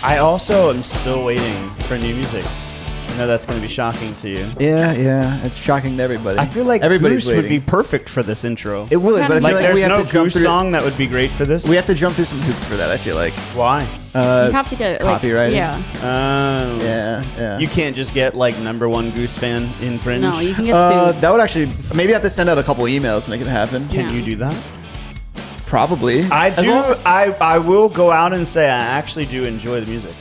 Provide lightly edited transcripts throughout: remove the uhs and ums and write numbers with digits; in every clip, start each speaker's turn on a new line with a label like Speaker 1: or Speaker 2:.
Speaker 1: I also am still waiting for new music. I know that's going to be shocking to you.
Speaker 2: Yeah, it's shocking to everybody.
Speaker 1: I feel like
Speaker 2: everybody's
Speaker 1: Goose would be perfect for this intro.
Speaker 2: It would, but I feel like we
Speaker 1: there's
Speaker 2: have
Speaker 1: no
Speaker 2: to jump
Speaker 1: Goose
Speaker 2: through.
Speaker 1: song that would be great for this.
Speaker 2: We have to jump through some hoops for that. I feel like.
Speaker 1: Why?
Speaker 3: You have to get
Speaker 2: copyrighted.
Speaker 3: Yeah.
Speaker 2: Yeah.
Speaker 1: You can't just get like #1 Goose fan infringe.
Speaker 3: No, you can get sued.
Speaker 2: That would actually maybe I have to send out a couple emails to make it happen.
Speaker 1: Can you do that?
Speaker 2: Probably.
Speaker 1: I do. I will go out and say I actually do enjoy the music.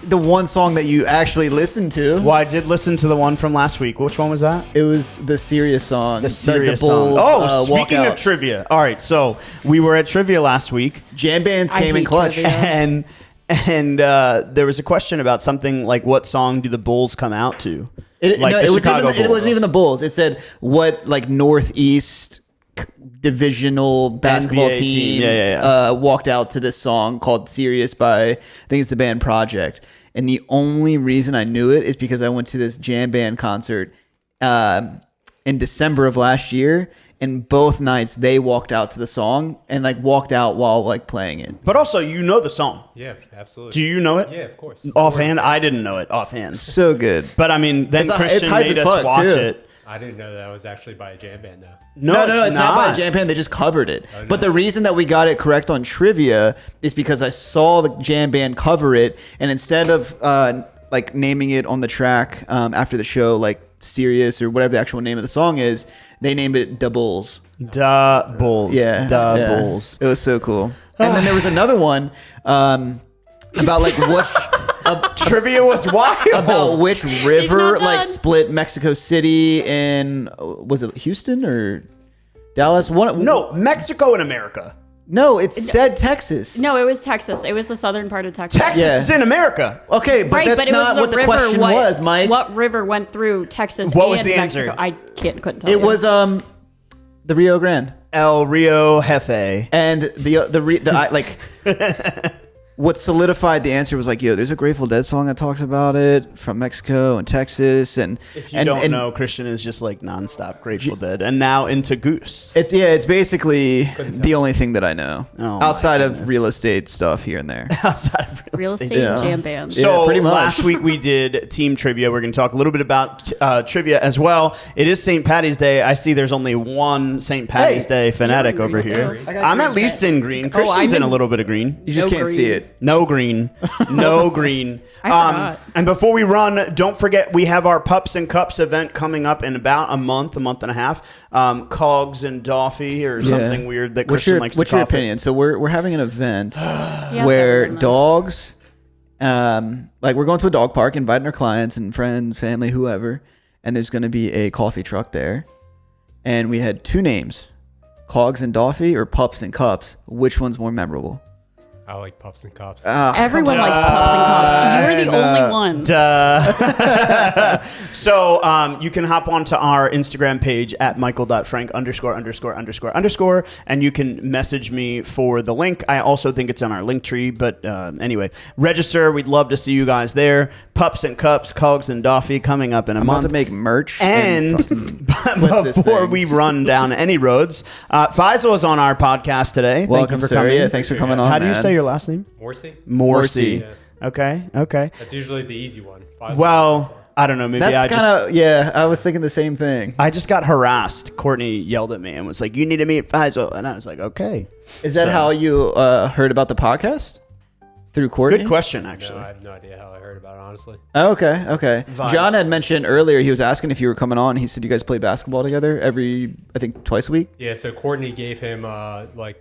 Speaker 2: The one song that you actually listened to.
Speaker 1: Well, I did listen to the one from last week. Which one was that?
Speaker 2: It was the serious song.
Speaker 1: The serious
Speaker 2: the Bulls,
Speaker 1: song. Speaking
Speaker 2: walkout.
Speaker 1: of trivia. All right, so we were at trivia last week.
Speaker 2: Jam bands came in
Speaker 3: hate
Speaker 2: clutch.
Speaker 3: trivia.
Speaker 1: And there was a question about something like, what song do the Bulls come out to?
Speaker 2: It wasn't even the Bulls. It said what like Northeast divisional basketball
Speaker 1: NBA
Speaker 2: team walked out to this song called Serious by, I think it's the band Project. And the only reason I knew it is because I went to this jam band concert in December of last year, and both nights they walked out to the song and like walked out while like playing it.
Speaker 1: But also, you know the song.
Speaker 4: Yeah, absolutely.
Speaker 1: Do you know it?
Speaker 4: Yeah, of course.
Speaker 1: Offhand? I didn't know it offhand.
Speaker 2: So good.
Speaker 1: But I mean, then Christian made us watch it.
Speaker 4: I didn't know that was actually by a jam band, though.
Speaker 1: No,
Speaker 2: It's not by a jam band. They just covered it.
Speaker 4: Oh, no.
Speaker 2: But the reason that we got it correct on trivia is because I saw the jam band cover it, and instead of like naming it on the track after the show, like Serious or whatever the actual name of the song is, they named it Da Bulls.
Speaker 1: Da Bulls.
Speaker 2: Yeah,
Speaker 1: Da Bulls.
Speaker 2: It was so cool. And then there was another one about like which.
Speaker 1: Trivia was wild.
Speaker 2: About which river
Speaker 3: not
Speaker 2: like
Speaker 3: done.
Speaker 2: split Mexico City and was it Houston or Dallas?
Speaker 1: No, Mexico and America.
Speaker 2: No, it said Texas.
Speaker 3: No, it was Texas. It was the southern part of Texas.
Speaker 1: Texas is in America.
Speaker 2: Okay, but
Speaker 3: Right,
Speaker 2: that's
Speaker 3: but it
Speaker 2: not
Speaker 3: was
Speaker 2: what the
Speaker 3: river.
Speaker 2: question was, Mike.
Speaker 3: What river went through Texas
Speaker 1: What
Speaker 3: and
Speaker 1: was the
Speaker 3: Mexico?
Speaker 1: answer?
Speaker 3: I couldn't tell
Speaker 2: It
Speaker 3: you.
Speaker 2: was the Rio Grande
Speaker 1: El Rio Jefe.
Speaker 2: and what solidified the answer was like, yo, there's a Grateful Dead song that talks about it from Mexico and Texas, and
Speaker 1: If you don't know, Christian is just like nonstop Grateful Dead, and now into Goose.
Speaker 2: it's basically the only thing that I know
Speaker 1: Oh, my
Speaker 2: outside of
Speaker 1: goodness.
Speaker 2: real estate stuff here and there.
Speaker 1: Outside of
Speaker 3: real estate
Speaker 2: Yeah.
Speaker 3: jam band.
Speaker 2: Yeah,
Speaker 1: So
Speaker 2: pretty much.
Speaker 1: last week we did team trivia. We're going to talk a little bit about trivia as well. It is St. Patty's Day. I see there's only one St. Patty's Day fanatic
Speaker 3: You're in
Speaker 1: over
Speaker 3: green,
Speaker 1: here.
Speaker 3: too.
Speaker 1: I'm at least in green. Christian's in a little bit of green.
Speaker 2: You just
Speaker 3: No
Speaker 2: can't see
Speaker 3: green.
Speaker 2: it.
Speaker 1: No green. No green.
Speaker 3: I forgot.
Speaker 1: And before we run, don't forget we have our Pups and Cups event coming up in about a month and a half. Cogs and Doffy or something weird that Christian likes to
Speaker 2: What's your
Speaker 1: call it.
Speaker 2: opinion? So we're having an event
Speaker 3: Yeah,
Speaker 2: where
Speaker 3: that was nice.
Speaker 2: dogs, like we're going to a dog park, inviting our clients and friends, family, whoever, and there's going to be a coffee truck there, and we had two names, Cogs and Doffy or Pups and Cups. Which one's more memorable?
Speaker 4: I like Pups and Cops.
Speaker 3: Everyone likes pups and cops. You're the only one.
Speaker 1: So you can hop onto our Instagram page at michael.frank _____, and you can message me for the link. I also think it's on our link tree, but anyway, register. We'd love to see you guys there. Pups and Cups, Cogs and Doffy coming up in a
Speaker 2: I'm
Speaker 1: month.
Speaker 2: about to make merch.
Speaker 1: And
Speaker 2: flip this
Speaker 1: before
Speaker 2: thing.
Speaker 1: we run down any roads, Faisal is on our podcast today.
Speaker 2: Welcome,
Speaker 1: Thank you for
Speaker 2: sir.
Speaker 1: coming.
Speaker 2: Yeah, thanks for coming on.
Speaker 1: How do you
Speaker 2: man.
Speaker 1: say your last name?
Speaker 4: Morsi?
Speaker 1: Morsi.
Speaker 4: Yeah.
Speaker 1: Okay.
Speaker 4: That's usually the easy one.
Speaker 1: Well, I don't know. Maybe
Speaker 2: That's kind of I was thinking the same thing.
Speaker 1: I just got harassed. Courtney yelled at me and was like, "You need to meet Faisal," and I was like, "Okay."
Speaker 2: Is that
Speaker 1: So-
Speaker 2: how you heard about the podcast? Through Courtney?
Speaker 1: Good question,
Speaker 4: No,
Speaker 1: actually.
Speaker 4: I have no idea how I heard about it, honestly.
Speaker 2: Oh, okay.
Speaker 1: Vibes.
Speaker 2: John had mentioned earlier, he was asking if you were coming on. He said you guys play basketball together I think twice a week.
Speaker 4: Yeah, so Courtney gave him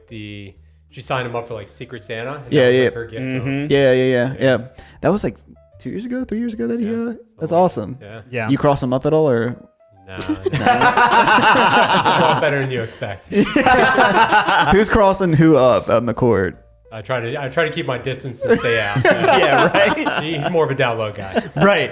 Speaker 4: she signed him up for like Secret Santa. And
Speaker 2: Yeah,
Speaker 4: that was,
Speaker 2: yeah.
Speaker 4: like, her gift to him.
Speaker 2: Yeah. That was like 2 years ago, 3 years ago that he, that's awesome.
Speaker 4: Yeah.
Speaker 1: Yeah.
Speaker 2: You cross him up at all or?
Speaker 4: No. A lot better than you expect.
Speaker 2: Who's crossing who up on the court?
Speaker 4: I try to keep my distance and stay out.
Speaker 1: Yeah, right.
Speaker 4: He's more of a down low guy.
Speaker 1: Right.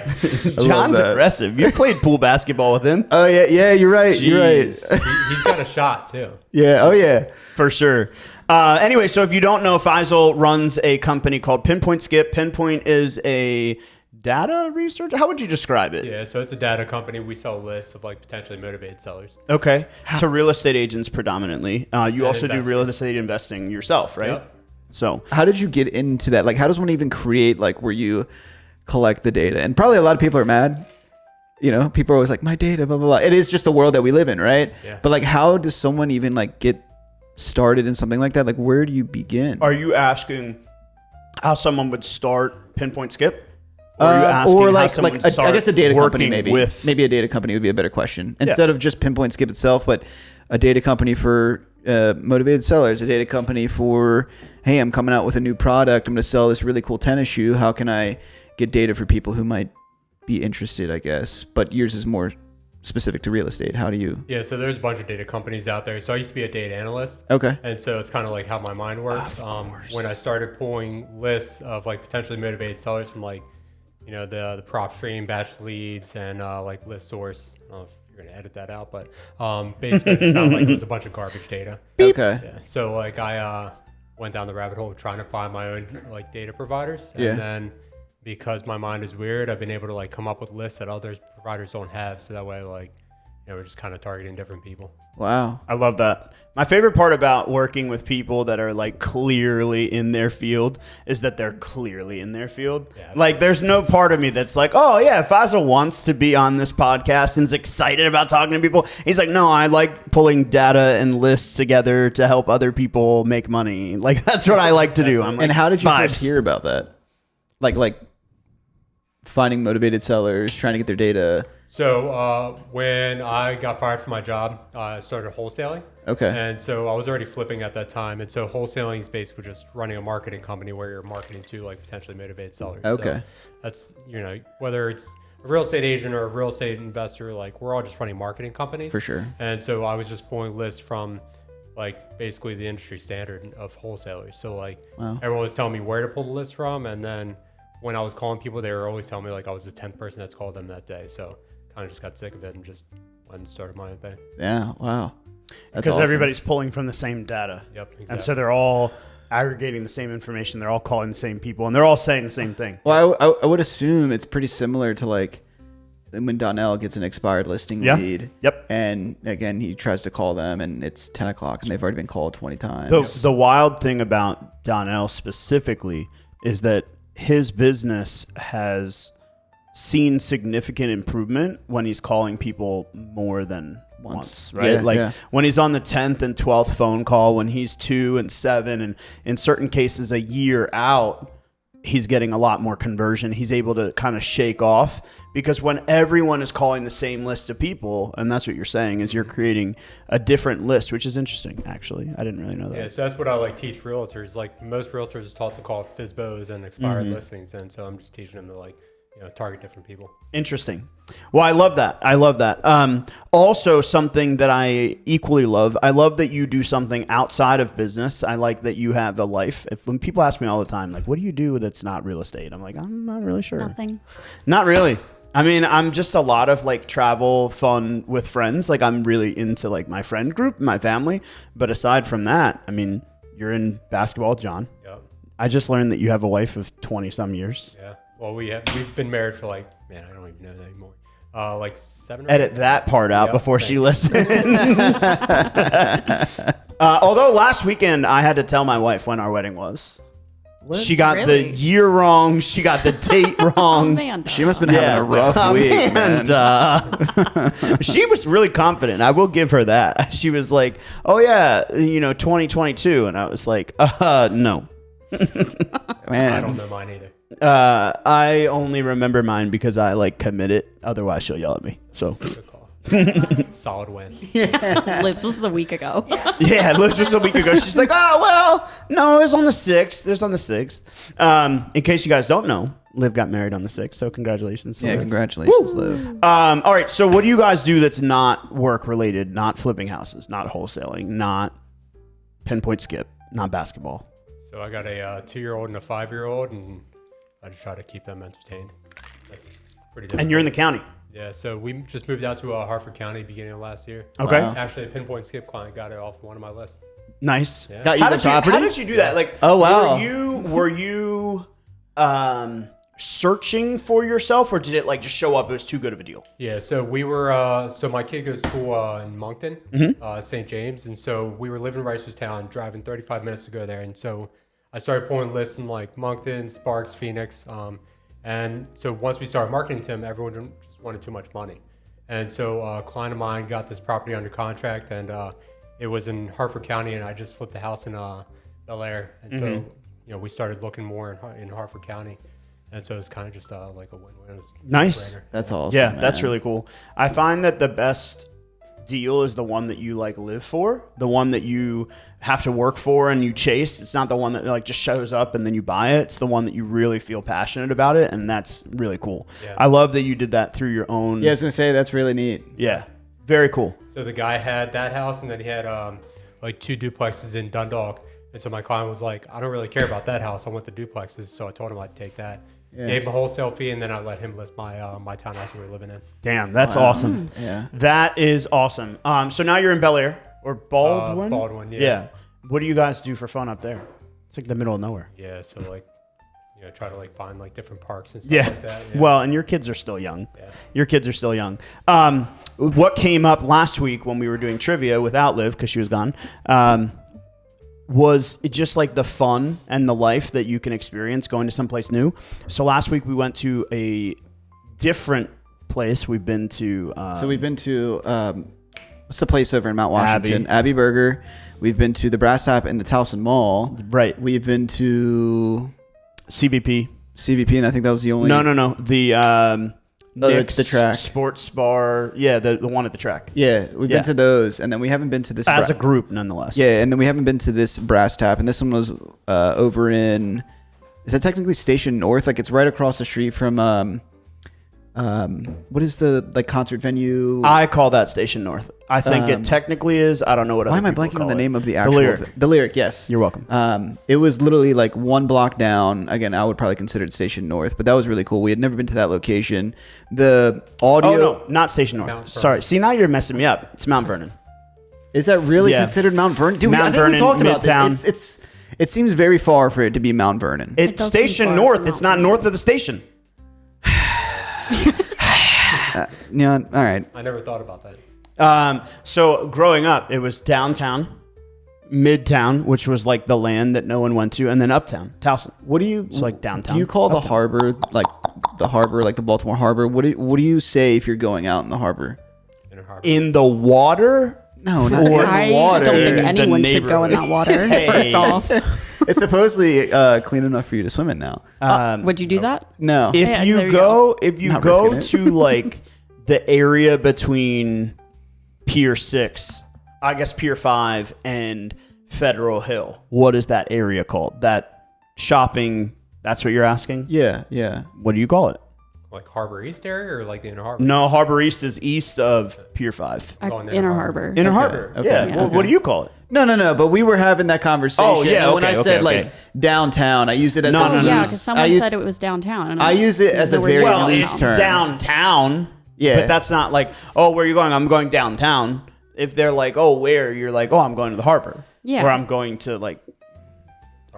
Speaker 1: John's
Speaker 2: that.
Speaker 1: aggressive. You played pool basketball with him.
Speaker 2: Oh yeah, you're right. You're right.
Speaker 1: Jeez.
Speaker 4: He's got a shot too.
Speaker 2: Yeah, oh yeah.
Speaker 1: For sure. Anyway, so if you don't know, Faisal runs a company called Pinpoint Skip. Pinpoint is a data research. How would you describe it?
Speaker 4: Yeah, so it's a data company. We sell lists of like potentially motivated sellers.
Speaker 1: Okay. To real estate agents predominantly. You also do real
Speaker 4: investing.
Speaker 1: estate investing yourself, right?
Speaker 4: Yep.
Speaker 1: So
Speaker 2: How did you get into that? Like, how does one even create, like, where you collect the data? And probably a lot of people are mad. You know, people are always like, my data, blah, blah, blah. It is just the world that we live in, right?
Speaker 4: Yeah.
Speaker 2: But, like, how does someone even, like, get started in something like that? Like, where do you begin?
Speaker 1: are you asking how someone would start Pinpoint Skip? Or are you asking
Speaker 2: or
Speaker 1: how
Speaker 2: like
Speaker 1: someone would
Speaker 2: I
Speaker 1: start
Speaker 2: guess a data company
Speaker 1: working
Speaker 2: maybe a data company would be a better question instead of just Pinpoint Skip itself, but a data company for motivated sellers, a data company for, hey, I'm coming out with a new product, I'm going to sell this really cool tennis shoe. How can I get data for people who might be interested? I guess, but yours is more specific to real estate. How do you?
Speaker 4: Yeah, so there's a bunch of data companies out there. So I used to be a data analyst.
Speaker 2: Okay.
Speaker 4: And so it's kind of like how my mind works. When I started pulling lists of like potentially motivated sellers from like, you know, the prop stream, batch leads, and like list source. I don't know if you're going to edit that out, but basically I just found like it was a bunch of garbage data.
Speaker 2: Okay.
Speaker 4: Yeah. So like I went down the rabbit hole of trying to find my own like data providers. And then because my mind is weird, I've been able to like come up with lists that other providers don't have. So that way, like, you know, we're just kind of targeting different people.
Speaker 2: Wow.
Speaker 1: I love that. My favorite part about working with people that are like clearly in their field is that they're clearly in their field.
Speaker 4: Yeah.
Speaker 1: Like there's no part of me that's like, oh yeah, Faisal wants to be on this podcast and is excited about talking to people. He's like, no, I like pulling data and lists together to help other people make money. Like that's what I like to do. I'm like,
Speaker 2: And how did you
Speaker 1: vibes.
Speaker 2: first hear about that? Like finding motivated sellers, trying to get their data.
Speaker 4: So when I got fired from my job, I started wholesaling.
Speaker 2: Okay.
Speaker 4: And so I was already flipping at that time. And so wholesaling is basically just running a marketing company where you're marketing to like potentially motivated sellers.
Speaker 2: Okay.
Speaker 4: So that's, you know, whether it's a real estate agent or a real estate investor, like we're all just running marketing companies.
Speaker 2: For sure.
Speaker 4: And so I was just pulling lists from like basically the industry standard of wholesalers. So like everyone was telling me where to pull the list from. And then when I was calling people, they were always telling me like I was the 10th person that's called them that day. So kind of just got sick of it and just went and started my own thing.
Speaker 2: Yeah. Wow. That's
Speaker 1: Because
Speaker 2: awesome.
Speaker 1: everybody's pulling from the same data.
Speaker 4: Yep, exactly.
Speaker 1: And so they're all aggregating the same information. They're all calling the same people, and they're all saying the same thing.
Speaker 2: Well, I would assume it's pretty similar to like when Donnell gets an expired listing lead.
Speaker 1: Yep.
Speaker 2: And again, he tries to call them, and it's 10 o'clock, and they've already been called 20 times.
Speaker 1: The wild thing about Donnell specifically is that his business has seen significant improvement when he's calling people more than once, right?
Speaker 2: Yeah,
Speaker 1: when he's on the 10th and 12th phone call, when he's 2 and 7, and in certain cases a year out, he's getting a lot more conversion. He's able to kind of shake off because when everyone is calling the same list of people, and that's what you're saying, is you're creating a different list, which is interesting, actually. I didn't really know that.
Speaker 4: Yeah, so that's what I like teach realtors. Like most realtors is taught to call FSBOs and expired listings. And so I'm just teaching them to like, you know, target different people.
Speaker 1: Interesting. Well, I love that. I love that. Also, something that I equally love, I love that you do something outside of business. I like that you have a life. When people ask me all the time, like, what do you do that's not real estate? I'm like, I'm not really sure.
Speaker 3: Nothing.
Speaker 1: Not really. I mean, I'm just a lot of like travel, fun with friends. Like I'm really into like my friend group, my family. But aside from that, I mean, you're in basketball with John.
Speaker 4: Yep.
Speaker 1: I just learned that you have a wife of 20 some years.
Speaker 4: Yeah. Well, we've been married for like, man, I don't even know that anymore. Like 7 or
Speaker 1: Edit that part out
Speaker 4: Yep,
Speaker 1: before
Speaker 4: thank
Speaker 1: she
Speaker 4: you.
Speaker 1: listens. Although last weekend I had to tell my wife when our wedding was. She got
Speaker 3: Really?
Speaker 1: the year wrong. She got the date wrong.
Speaker 3: Amanda.
Speaker 2: She must have been having a rough week, man.
Speaker 1: She was really confident. I will give her that. She was like, "Oh yeah, 2022," and I was like, no."
Speaker 2: Man.
Speaker 4: I don't know mine either.
Speaker 1: I only remember mine because I like commit it. Otherwise, she'll yell at me. So
Speaker 4: Good call. Solid win.
Speaker 3: Liz, this was a week ago.
Speaker 1: yeah, Liz was a week ago. She's like, "Oh well, no, it was on the 6th. It was on the 6th." In case you guys don't know, Liv got married on the 6th. So congratulations. to
Speaker 2: Yeah,
Speaker 1: Liv.
Speaker 2: congratulations, Liv.
Speaker 1: All right. So what do you guys do that's not work related, not flipping houses, not wholesaling, not Pinpoint Skip, not basketball?
Speaker 4: So I got a 2-year-old and a 5-year-old, and I just try to keep them entertained. That's pretty difficult.
Speaker 1: And you're in the county.
Speaker 4: Yeah, so we just moved out to Hartford County beginning of last year.
Speaker 1: Okay.
Speaker 2: Wow.
Speaker 4: Actually, a Pinpoint Skip client got it off one of my lists.
Speaker 1: Nice.
Speaker 4: Yeah.
Speaker 2: Got you the property?
Speaker 1: How did you do that? Like,
Speaker 2: Oh, wow.
Speaker 1: Were you searching for yourself, or did it like just show up? It was too good of a deal.
Speaker 4: Yeah, so we were, so my kid goes to school in Moncton, St. James, and so we were living in Reisterstown, driving 35 minutes to go there, and so I started pulling lists in like Moncton, Sparks, Phoenix. And so once we started marketing to him, everyone just wanted too much money. And so a client of mine got this property under contract, and it was in Hartford County, and I just flipped the house in Bel Air. And so, we started looking more in Hartford County. And so it's kind of just like a win-win. It was
Speaker 1: Nice.
Speaker 2: That's awesome.
Speaker 1: Yeah,
Speaker 2: man.
Speaker 1: that's really cool. I find that the best deal is the one that you like live for, the one that you have to work for and you chase. It's not the one that like just shows up and then you buy it. It's the one that you really feel passionate about it, and that's really cool.
Speaker 4: Yeah.
Speaker 1: I love that you did that through your own.
Speaker 2: Yeah, I was gonna say that's really neat.
Speaker 1: Yeah, very cool.
Speaker 4: So the guy had that house, and then he had like 2 duplexes in Dundalk. And so my client was like, I don't really care about that house. I want the duplexes. So I told him I'd take that.
Speaker 2: Yeah.
Speaker 4: Gave him a wholesale fee, and then I let him list my townhouse we were living in.
Speaker 1: Damn, that's awesome.
Speaker 2: Yeah.
Speaker 1: That is awesome. So now you're in Bel Air or Baldwin?
Speaker 4: Baldwin, yeah.
Speaker 1: Yeah. What do you guys do for fun up there? It's like the middle of nowhere.
Speaker 4: Yeah, so like, try to like find like different parks and stuff
Speaker 1: Yeah.
Speaker 4: like that. Yeah.
Speaker 1: Well, and your kids are still young.
Speaker 4: Yeah.
Speaker 1: Your kids are still young. What came up last week when we were doing trivia with Outlive, because she was gone, was it just like the fun and the life that you can experience going to someplace new. So last week we went to a different place. We've been to...
Speaker 2: So we've been to... what's the place over in Mount Washington? Abbey Burger. We've been to the Brass Tap in the Towson Mall.
Speaker 1: Right.
Speaker 2: We've been to...
Speaker 1: CVP.
Speaker 2: and I think that was the only...
Speaker 1: No. The Nick's
Speaker 2: the track.
Speaker 1: Sports bar. Yeah, the one at the track.
Speaker 2: Yeah, we've been to those, and then we haven't been to this...
Speaker 1: As a group, nonetheless.
Speaker 2: Yeah, and then we haven't been to this Brass Tap, and this one was over in... Is that technically Station North? Like, it's right across the street from... what is the like concert venue?
Speaker 1: I call that Station North. I think it technically is. I don't know what.
Speaker 2: Why am I blanking on the name of the actual? The Lyric. Yes.
Speaker 1: You're welcome.
Speaker 2: It was literally like 1 block down. Again, I would probably consider it Station North, but that was really cool. We had never been to that location. The audio.
Speaker 1: Oh no, not Station North.
Speaker 4: Mount
Speaker 1: Sorry. See, now you're messing me up. It's Mount Vernon.
Speaker 2: Is that really
Speaker 1: Yeah.
Speaker 2: considered Mount Vernon? Dude,
Speaker 1: Mount
Speaker 2: I think we
Speaker 1: Vernon,
Speaker 2: talked about
Speaker 1: Midtown.
Speaker 2: this. It seems very far for it to be Mount Vernon.
Speaker 1: It's
Speaker 3: does seem
Speaker 1: Station
Speaker 3: far
Speaker 1: North.
Speaker 3: from
Speaker 1: It's
Speaker 3: Mount
Speaker 1: not north of the station.
Speaker 2: All right.
Speaker 4: I never thought about that.
Speaker 1: So growing up, it was downtown, midtown, which was like the land that no one went to, and then uptown, Towson.
Speaker 2: What do you?
Speaker 1: It's like downtown.
Speaker 2: Do you call the
Speaker 1: Uptown.
Speaker 2: harbor like the Baltimore Harbor? What do you say if you're going out in the harbor?
Speaker 4: In a harbor.
Speaker 1: In the water?
Speaker 2: No, not
Speaker 1: Or
Speaker 2: in
Speaker 3: I
Speaker 2: the water.
Speaker 3: don't think
Speaker 1: In the
Speaker 3: anyone should go in that water. First off,
Speaker 2: It's supposedly clean enough for you to swim in now.
Speaker 3: would you do that?
Speaker 2: No.
Speaker 1: If
Speaker 3: Yeah,
Speaker 1: you
Speaker 3: there you
Speaker 1: go, if you
Speaker 2: Not
Speaker 1: go
Speaker 2: risking
Speaker 1: to like the area between Pier 6, I guess Pier 5 and Federal Hill, what is that area called? That shopping, that's what you're asking?
Speaker 2: Yeah.
Speaker 1: What do you call it?
Speaker 4: Like Harbor East area or like the Inner Harbor?
Speaker 1: No, Harbor East is east of Pier 5.
Speaker 4: Going
Speaker 3: Inner
Speaker 4: Inner
Speaker 3: Harbor.
Speaker 1: Inner Harbor.
Speaker 2: Okay.
Speaker 1: Yeah.
Speaker 3: Yeah.
Speaker 1: Well, what do you call it?
Speaker 2: No. But we were having that conversation.
Speaker 1: Oh, yeah,
Speaker 2: and when
Speaker 1: okay,
Speaker 2: I said
Speaker 1: okay.
Speaker 2: like downtown, I use it as
Speaker 1: No,
Speaker 2: a
Speaker 1: no, no.
Speaker 3: Yeah,
Speaker 2: loose-
Speaker 3: because
Speaker 2: I
Speaker 3: someone
Speaker 2: use-
Speaker 3: said it was downtown. And
Speaker 2: I use it as a
Speaker 3: nowhere
Speaker 2: very
Speaker 3: near
Speaker 1: Well,
Speaker 2: loose
Speaker 1: it's
Speaker 2: term.
Speaker 1: downtown.
Speaker 2: Yeah.
Speaker 1: But that's not like, oh, where are you going? I'm going downtown. If they're like, oh, where? You're like, oh, I'm going to the harbor.
Speaker 3: Yeah.
Speaker 1: Or I'm going to like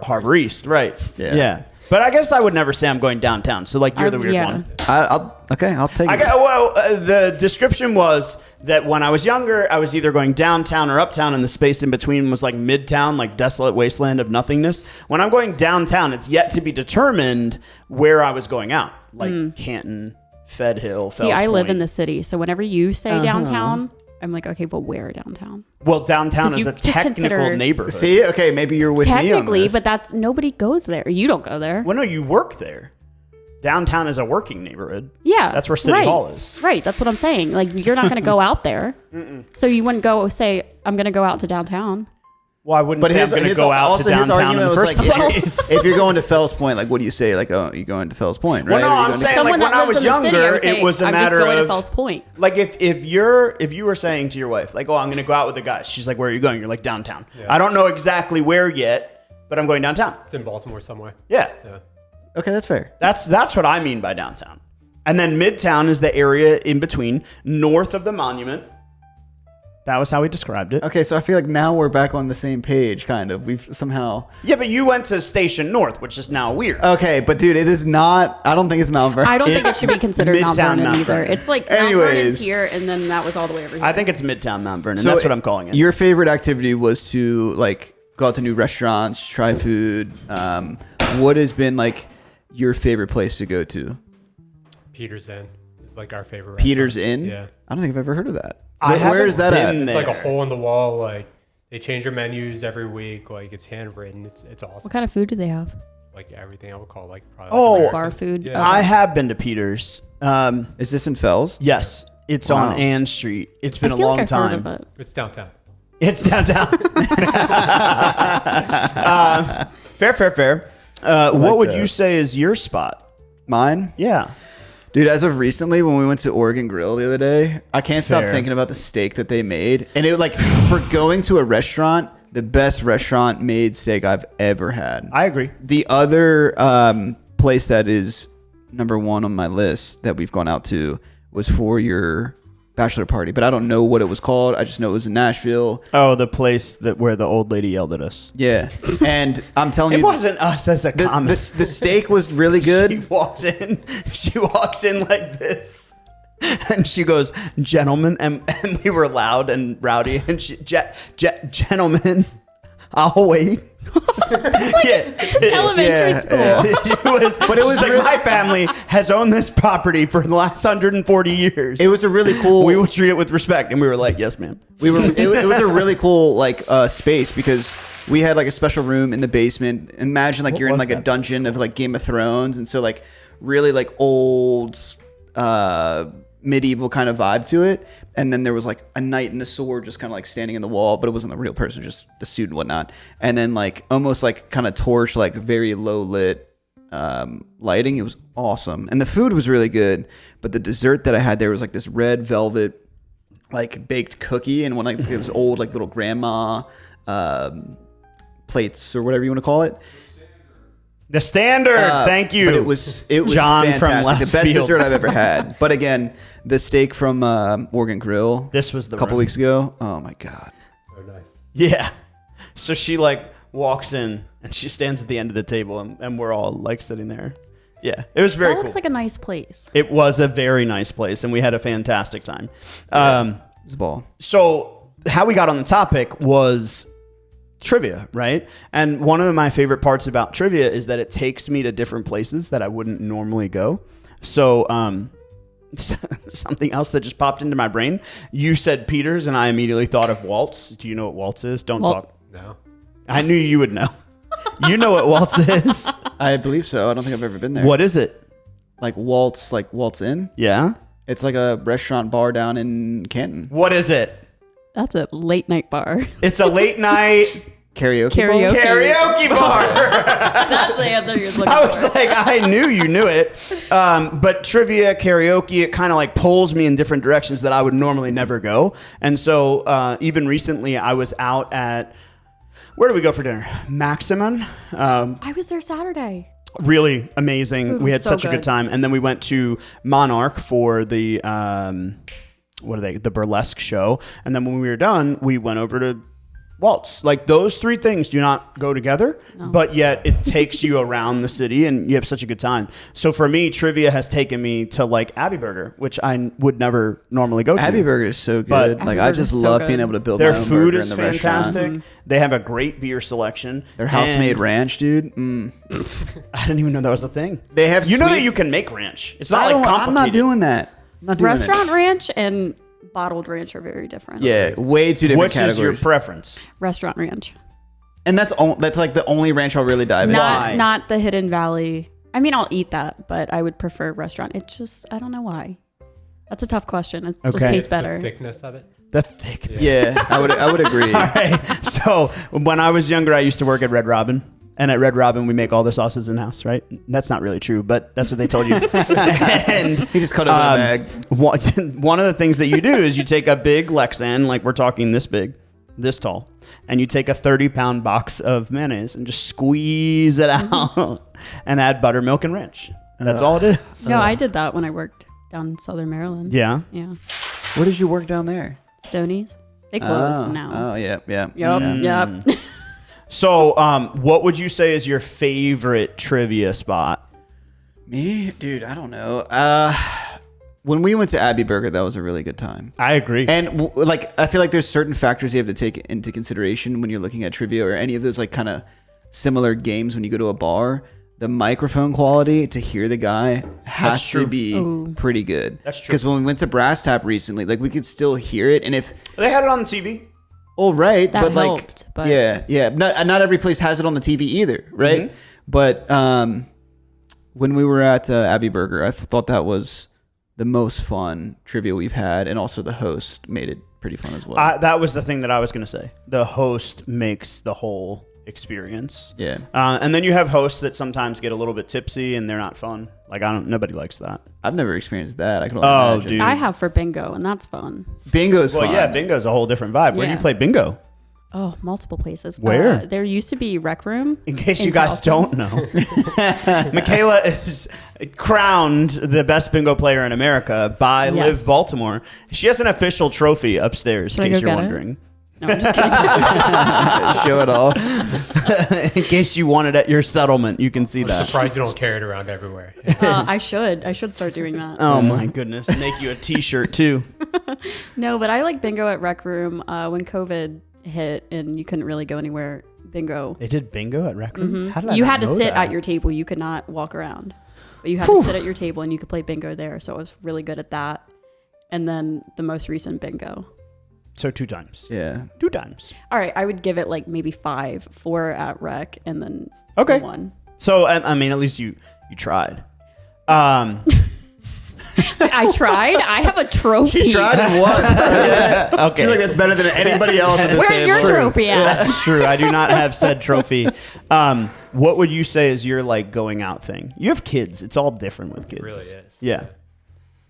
Speaker 1: Harbor East. Right.
Speaker 2: Yeah.
Speaker 1: But I guess I would never say I'm going downtown. So like you're the weird
Speaker 3: yeah.
Speaker 1: one.
Speaker 2: I'll take
Speaker 1: I
Speaker 2: it.
Speaker 1: got, well, the description was that when I was younger, I was either going downtown or uptown, and the space in between was like midtown, like desolate wasteland of nothingness. When I'm going downtown, it's yet to be determined where I was going out, like Canton, Fed Hill,
Speaker 3: See, I live in
Speaker 1: the.
Speaker 3: the city, so whenever you say downtown, I'm like, okay, but where downtown?
Speaker 1: Well, downtown
Speaker 3: 'Cause
Speaker 1: is
Speaker 3: you
Speaker 1: a
Speaker 3: just
Speaker 1: technical
Speaker 3: consider-
Speaker 1: neighborhood.
Speaker 2: See, okay, maybe you're with me on
Speaker 3: Technically,
Speaker 2: this.
Speaker 3: but that's nobody goes there. You don't go there.
Speaker 1: Well, no, you work there. Downtown is a working neighborhood.
Speaker 3: Yeah,
Speaker 1: That's where City
Speaker 3: right.
Speaker 1: Hall is.
Speaker 3: Right, that's what I'm saying. Like, you're not going to go out there, so you wouldn't go say, "I'm going to go out to downtown."
Speaker 1: Well, I wouldn't
Speaker 2: But
Speaker 1: say I'm
Speaker 2: his,
Speaker 1: going to go out to
Speaker 2: his
Speaker 1: downtown in
Speaker 2: argument
Speaker 1: the
Speaker 2: was
Speaker 1: first
Speaker 2: like,
Speaker 1: place.
Speaker 2: if you're going to Fells Point, like, what do you say? Like, oh, you're going to Fells Point, right?
Speaker 1: Well, no,
Speaker 2: Or you're
Speaker 1: I'm
Speaker 2: going to-
Speaker 1: saying
Speaker 3: Someone
Speaker 1: like when
Speaker 3: that
Speaker 1: I
Speaker 3: lives
Speaker 1: was
Speaker 3: in the city, I
Speaker 1: younger,
Speaker 3: would say,
Speaker 1: it was a
Speaker 3: I'm
Speaker 1: matter
Speaker 3: just going
Speaker 1: of
Speaker 3: to Fells Point.
Speaker 1: like if you were saying to your wife like, oh, I'm going to go out with the guys. She's like, where are you going? You're like downtown.
Speaker 4: Yeah.
Speaker 1: I don't know exactly where yet, but I'm going downtown.
Speaker 4: It's in Baltimore somewhere.
Speaker 1: Yeah,
Speaker 4: Yeah.
Speaker 2: Okay, that's fair.
Speaker 1: that's what I mean by downtown. And then midtown is the area in between, north of the monument. That was how we described it.
Speaker 2: Okay, so I feel like now we're back on the same page, kind of. We've somehow...
Speaker 1: Yeah, but you went to Station North, which is now weird.
Speaker 2: Okay, but dude, it is not... I don't think it's Mount Vernon.
Speaker 3: I don't think it
Speaker 1: It's
Speaker 3: should be considered Mount
Speaker 1: Midtown
Speaker 3: Vernon
Speaker 1: Mount
Speaker 3: either.
Speaker 1: Vernon.
Speaker 3: It's like Mount
Speaker 2: Anyways.
Speaker 3: Vernon's here, and then that was all the way over here.
Speaker 1: I think it's Midtown Mount Vernon. That's what I'm calling it.
Speaker 2: Your favorite activity was to, like, go out to new restaurants, try food. What has been like your favorite place to go to?
Speaker 4: Peter's Inn is like our favorite.
Speaker 2: Peter's
Speaker 4: restaurant.
Speaker 2: Inn?
Speaker 4: Yeah.
Speaker 2: I don't think I've ever heard of that.
Speaker 1: I
Speaker 2: Where is that at?
Speaker 1: haven't been
Speaker 4: It's like a
Speaker 1: there.
Speaker 4: hole in the wall. Like they change their menus every week. Like it's handwritten. It's awesome.
Speaker 3: What kind of food do they have?
Speaker 4: Like everything I would call like probably.
Speaker 1: Oh,
Speaker 4: American.
Speaker 3: Bar food.
Speaker 4: Yeah.
Speaker 3: Okay.
Speaker 1: I have been to Peter's.
Speaker 2: Is this in Fells?
Speaker 1: Yes, it's
Speaker 2: Wow.
Speaker 1: on Ann Street. It's
Speaker 3: I
Speaker 1: been a
Speaker 3: feel
Speaker 1: long
Speaker 3: like I've
Speaker 1: time.
Speaker 3: heard of it.
Speaker 4: It's downtown.
Speaker 1: It's downtown. Fair. What would
Speaker 2: that.
Speaker 1: you say is your spot?
Speaker 2: Mine?
Speaker 1: Yeah.
Speaker 2: Dude, as of recently, when we went to Oregon Grill the other day, I can't stop
Speaker 1: Fair.
Speaker 2: thinking about the steak that they made. And it like for going to a restaurant, the best restaurant made steak I've ever had.
Speaker 1: I agree.
Speaker 2: The other place that is number one on my list that we've gone out to was for your bachelor party, but I don't know what it was called. I just know it was in Nashville.
Speaker 1: Oh, the place where the old lady yelled at us.
Speaker 2: Yeah, and I'm telling
Speaker 1: It
Speaker 2: you,
Speaker 1: wasn't us as a
Speaker 2: the
Speaker 1: comment.
Speaker 2: the steak was really good.
Speaker 1: She walks in like this. And she goes, gentlemen, and we were loud and rowdy. And she, gentlemen, I'll wait.
Speaker 3: Elementary school.
Speaker 1: But it was like my family has owned this property for the last 140 years.
Speaker 2: It was a really cool.
Speaker 1: We will treat it with respect, and we were like, yes, ma'am.
Speaker 2: It was a really cool like space because we had like a special room in the basement. Imagine like you're in
Speaker 1: was
Speaker 2: like a
Speaker 1: that?
Speaker 2: dungeon of like Game of Thrones, and so like really like old medieval kind of vibe to it. And then there was like a knight and a sword just kind of like standing in the wall, but it wasn't a real person, just the suit and whatnot. And then like almost like kind of torch, like very low lit lighting. It was awesome. And the food was really good. But the dessert that I had there was like this red velvet like baked cookie and one like this old like little grandma plates or whatever you want to call it.
Speaker 1: The standard. Thank you.
Speaker 2: But it was
Speaker 1: John
Speaker 2: fantastic.
Speaker 1: from left
Speaker 2: the best
Speaker 1: field.
Speaker 2: dessert I've ever had. But again, the steak from Oregon Grill.
Speaker 1: This was the
Speaker 2: a couple
Speaker 1: room.
Speaker 2: weeks ago. Oh my god.
Speaker 4: Oh, nice.
Speaker 1: Yeah. So she like walks in and she stands at the end of the table and we're all like sitting there. Yeah. It was very
Speaker 3: That
Speaker 1: cool.
Speaker 3: looks like a nice place.
Speaker 1: It was a very nice place and we had a fantastic time.
Speaker 2: It was a ball.
Speaker 1: So how we got on the topic was trivia, right? And one of my favorite parts about trivia is that it takes me to different places that I wouldn't normally go. So something else that just popped into my brain. You said Peters and I immediately thought of Waltz. Do you know what Waltz is? Don't talk.
Speaker 4: No.
Speaker 1: I knew you would know. You know what Waltz is.
Speaker 2: I believe so. I don't think I've ever been there.
Speaker 1: What is it?
Speaker 2: Like Waltz Inn?
Speaker 1: Yeah.
Speaker 2: It's like a restaurant bar down in Canton.
Speaker 1: What is it?
Speaker 3: That's a late night bar.
Speaker 1: It's a late night
Speaker 2: Karaoke.
Speaker 3: Karaoke.
Speaker 2: bar?
Speaker 1: karaoke bar.
Speaker 3: That's the answer you're looking
Speaker 1: I was
Speaker 3: for.
Speaker 1: like, I knew you knew it. But trivia, karaoke, it kind of like pulls me in different directions that I would normally never go. And so even recently I was out at, where did we go for dinner? Maximum.
Speaker 3: I was there Saturday.
Speaker 1: Really amazing.
Speaker 3: Food
Speaker 1: We
Speaker 3: was
Speaker 1: had
Speaker 3: so
Speaker 1: such a good
Speaker 3: good.
Speaker 1: time. And then we went to Monarch for the, the burlesque show. And then when we were done, we went over to Waltz. Like those three things do not go together, but yet it takes you around the city and you have such a good time. So for me, trivia has taken me to like Abbey Burger, which I would never normally go to.
Speaker 2: Abbey Burger is so
Speaker 1: But-
Speaker 2: good. Like
Speaker 3: Abbey
Speaker 2: I
Speaker 3: Burger's
Speaker 2: just
Speaker 3: so
Speaker 2: love
Speaker 3: good.
Speaker 2: being able to build
Speaker 1: Their
Speaker 2: my own
Speaker 1: food
Speaker 2: burger
Speaker 1: is
Speaker 2: in the
Speaker 1: fantastic.
Speaker 2: restaurant.
Speaker 1: They have a great beer selection.
Speaker 2: Their house-made
Speaker 1: And
Speaker 2: ranch, dude.
Speaker 1: I didn't even know that was a thing.
Speaker 2: They have
Speaker 1: You know that
Speaker 2: sweet-
Speaker 1: you can make ranch. It's not like complicated.
Speaker 2: I'm not doing that. I'm not doing
Speaker 3: Restaurant ranch and bottled ranch are very different.
Speaker 2: it. Yeah, way too different
Speaker 1: Which
Speaker 2: categories.
Speaker 1: is your preference?
Speaker 3: Restaurant ranch.
Speaker 2: And that's like the only ranch I'll really dive into.
Speaker 1: Why?
Speaker 3: Not the Hidden Valley. I mean, I'll eat that, but I would prefer restaurant. It's just, I don't know why. That's a tough question. It just
Speaker 1: Okay.
Speaker 3: tastes
Speaker 4: The
Speaker 3: better.
Speaker 4: thickness of it.
Speaker 1: The thick.
Speaker 2: Yeah, I would agree.
Speaker 1: All right. So when I was younger, I used to work at Red Robin. And at Red Robin, we make all the sauces in house, right? That's not really true, but that's what they told you. And
Speaker 2: He just cut it in a bag.
Speaker 1: one of the things that you do is you take a big Lexan, like we're talking this big, this tall, and you take a 30-pound box of mayonnaise and just squeeze it out and add buttermilk and ranch. That's all it is.
Speaker 3: No, I did that when I worked down in Southern Maryland.
Speaker 1: Yeah.
Speaker 3: Yeah.
Speaker 2: Where did you work down there?
Speaker 3: Stonies. They closed now.
Speaker 2: Oh, yeah.
Speaker 3: Yep.
Speaker 1: So what would you say is your favorite trivia spot?
Speaker 2: Me? Dude, I don't know. when we went to Abbey Burger, that was a really good time.
Speaker 1: I agree.
Speaker 2: And like, I feel like there's certain factors you have to take into consideration when you're looking at trivia or any of those like kind of similar games when you go to a bar. The microphone quality to hear the guy has to be pretty good.
Speaker 1: That's true.
Speaker 2: Because when we went to Brass Tap recently, like we could still hear it. And if
Speaker 1: they had it on the TV.
Speaker 2: Oh, right.
Speaker 3: That
Speaker 2: but
Speaker 3: helped,
Speaker 2: like,
Speaker 3: but-
Speaker 2: yeah. Not every place has it on the TV either, right?
Speaker 1: Mm-hmm.
Speaker 2: But when we were at Abbey Burger, I thought that was the most fun trivia we've had. And also the host made it pretty fun as well.
Speaker 1: That was the thing that I was going to say. The host makes the whole experience.
Speaker 2: Yeah.
Speaker 1: And then you have hosts that sometimes get a little bit tipsy and they're not fun. Like nobody likes that.
Speaker 2: I've never experienced that. I can only imagine.
Speaker 1: Dude.
Speaker 3: I have for bingo, and that's fun.
Speaker 2: Bingo's
Speaker 1: Well,
Speaker 2: fun.
Speaker 1: yeah, bingo's a whole different vibe. Where do you
Speaker 3: Yeah.
Speaker 1: play bingo?
Speaker 3: Oh, multiple places.
Speaker 1: Where?
Speaker 3: There used to be Rec Room.
Speaker 1: In case
Speaker 3: in
Speaker 1: you guys
Speaker 3: Charleston.
Speaker 1: don't know, Mykala is crowned the best bingo player in America by
Speaker 3: Yes.
Speaker 1: Live Baltimore. She has an official trophy upstairs,
Speaker 3: Should I
Speaker 1: in case
Speaker 3: go
Speaker 1: you're
Speaker 3: get it?
Speaker 1: wondering.
Speaker 3: No, I'm just kidding.
Speaker 2: Show it off.
Speaker 1: In case you want it at your settlement, you can see
Speaker 4: I'm
Speaker 1: that.
Speaker 4: surprised you don't carry it around everywhere.
Speaker 3: I should start doing that.
Speaker 1: Oh my goodness. Make you a t-shirt too.
Speaker 3: No, but I like bingo at Rec Room. When COVID hit and you couldn't really go anywhere, bingo.
Speaker 1: They did bingo at Rec Room? How did I
Speaker 3: You
Speaker 1: not
Speaker 3: had to
Speaker 1: know
Speaker 3: sit
Speaker 1: that?
Speaker 3: at your table. You could not walk around. But you had to sit at your table and you could play bingo there. So I was really good at that. And then the most recent bingo.
Speaker 1: So 2 times.
Speaker 2: Yeah.
Speaker 1: 2 times.
Speaker 3: All right, I would give it like maybe 5, 4 at Rec, and then
Speaker 1: Okay.
Speaker 3: 1.
Speaker 1: So, I mean, at least you tried.
Speaker 3: I tried. I have a trophy.
Speaker 2: She tried and won.
Speaker 1: Okay.
Speaker 2: I feel like that's better than anybody else at this
Speaker 3: Where's
Speaker 2: table.
Speaker 3: your trophy at?
Speaker 1: That's true. I do not have said trophy. What would you say is your like going out thing? You have kids. It's all different with kids.
Speaker 4: It really is.
Speaker 1: Yeah.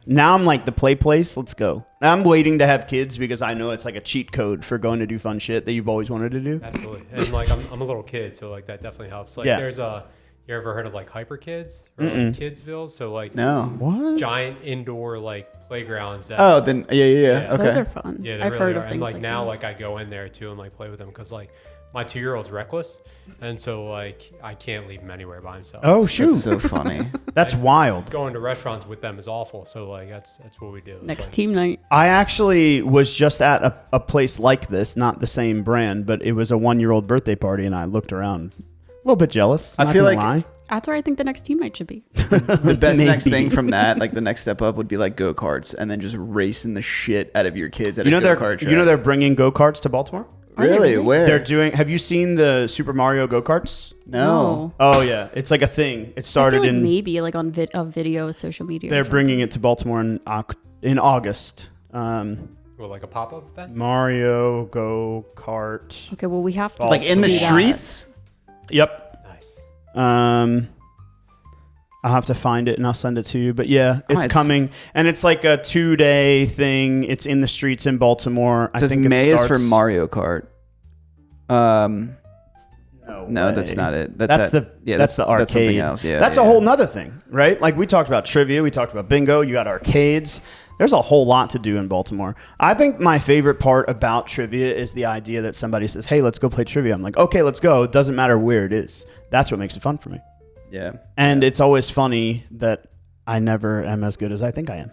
Speaker 1: Now I'm like the play place. Let's go. I'm waiting to have kids because I know it's like a cheat code for going to do fun shit that you've always wanted to do.
Speaker 4: Absolutely. And like I'm a little kid, so like that definitely helps. Like
Speaker 1: Yeah.
Speaker 4: there's you ever heard of like Hyper Kids or like Kidsville? So like
Speaker 2: No.
Speaker 1: What?
Speaker 4: giant indoor like playgrounds. That,
Speaker 2: Oh, then yeah.
Speaker 4: Yeah.
Speaker 2: Okay.
Speaker 3: Those are fun.
Speaker 4: yeah, they
Speaker 3: I've
Speaker 4: really
Speaker 3: heard
Speaker 4: are.
Speaker 3: of things
Speaker 4: and like
Speaker 3: like
Speaker 4: now
Speaker 3: that.
Speaker 4: like I go in there too and like play with them because like my 2-year-old's reckless, and so like I can't leave him anywhere by himself.
Speaker 1: Oh shoot.
Speaker 2: That's so funny.
Speaker 1: That's wild.
Speaker 4: Going to restaurants with them is awful. So like that's what we do. It's
Speaker 3: Next
Speaker 4: like,
Speaker 3: team night.
Speaker 1: I actually was just at a place like this, not the same brand, but it was a 1-year-old birthday party, and I looked around a little bit jealous.
Speaker 2: I
Speaker 1: not
Speaker 2: feel
Speaker 1: gonna
Speaker 2: like-
Speaker 1: lie.
Speaker 3: That's where I think the next team night should be.
Speaker 2: The best next
Speaker 1: Maybe.
Speaker 2: thing from that, like the next step up, would be like go karts, and then just racing the shit out of your kids at
Speaker 1: You know
Speaker 2: a go kart track.
Speaker 1: they're bringing go karts to Baltimore.
Speaker 3: Are they
Speaker 2: Really?
Speaker 3: really?
Speaker 2: Where?
Speaker 1: They're doing. Have you seen the Super Mario go karts?
Speaker 2: no.
Speaker 1: Oh yeah, it's like a thing. It
Speaker 3: I
Speaker 1: started
Speaker 3: feel like
Speaker 1: in.
Speaker 3: maybe like on a video, social media. or
Speaker 1: They're
Speaker 3: something.
Speaker 1: bringing it to Baltimore in August.
Speaker 4: well, like a pop up event.
Speaker 1: Mario go kart.
Speaker 3: Okay, well we have to
Speaker 2: Like in the
Speaker 3: do that.
Speaker 2: streets?
Speaker 1: Yep.
Speaker 4: Nice.
Speaker 1: I'll have to find it and I'll send it to you. But yeah, it's
Speaker 2: Nice.
Speaker 1: coming, and it's like a 2-day thing. It's in the streets in Baltimore.
Speaker 2: It says
Speaker 1: I think
Speaker 2: May
Speaker 1: it
Speaker 2: is
Speaker 1: starts,
Speaker 2: for Mario Kart. No, that's
Speaker 1: way.
Speaker 2: not it.
Speaker 1: That's the arcade.
Speaker 2: That's something else. Yeah,
Speaker 1: that's
Speaker 2: yeah.
Speaker 1: a whole nother thing, right? Like we talked about trivia, we talked about bingo. You got arcades. There's a whole lot to do in Baltimore. I think my favorite part about trivia is the idea that somebody says, "Hey, let's go play trivia." I'm like, "Okay, let's go." It doesn't matter where it is. That's what makes it fun for me.
Speaker 2: Yeah.
Speaker 1: And it's always funny that I never am as good as I think I am.